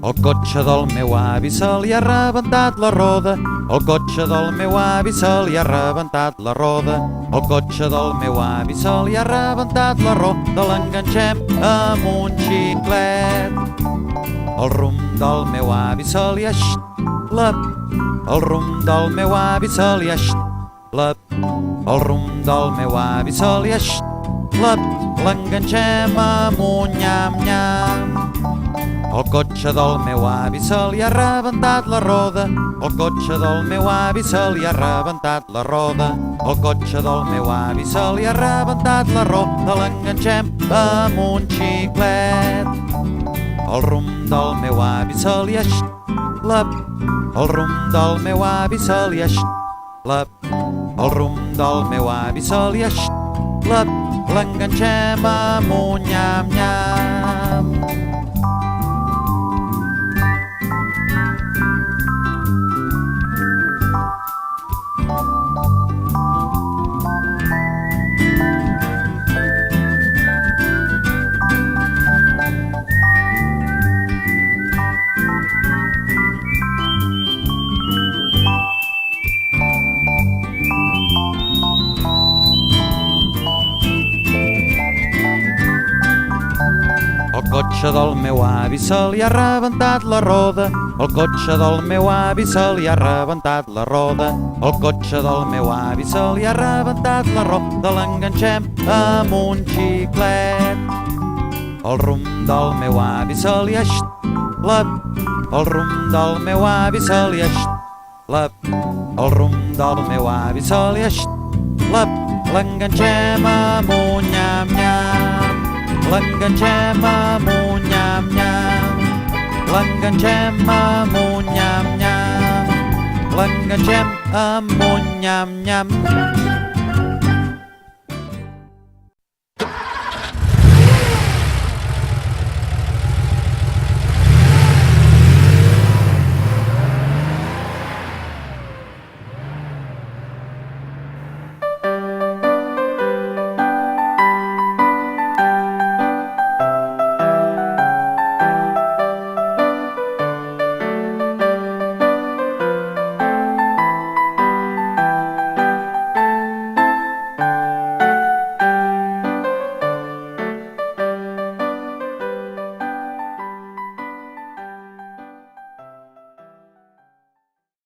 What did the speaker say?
El cotxe del meu avi se li ha rebentat la roda. El cotxe del meu avi se li ha rebentat la roda. El cotxe del meu avi se li ha rebentat la roda. L'enganxem amb un xiclet. El rumb del meu avi se li ha xlep. El rumb del meu avi se li ha xlep. El rumb del meu avi se li ha xlep. L'enganxem amb un nyam-nyam. El cotxe del meu avi se li ha rebentat la roda. El cotxe del meu avi se li ha rebentat la roda. El cotxe del meu avi se li ha rebentat la roda. L'enganxem amb un xiclet. El rumb del meu avi se li ha xlep. El rumb del meu avi se li ha xlep. El rumb del meu avi se li ha xlep. L'enganxem amb un nyam-nyam. El cotxe del meu avi se li ha rebentat la roda. El cotxe del meu avi se li ha rebentat la roda. El cotxe del meu avi se li ha rebentat la roda. L'enganxem amb un xiclet. El rumb del meu avi se li ha xlep. El rumb del meu avi se li ha xlep. El rumb del meu avi se li ha xlep. L'enganxem amb un nyam-nyam. L'enganxem amb un nyam-nyam. L'enganxem amb un nyam-nyam. L'enganxem amb un nyam-nyam.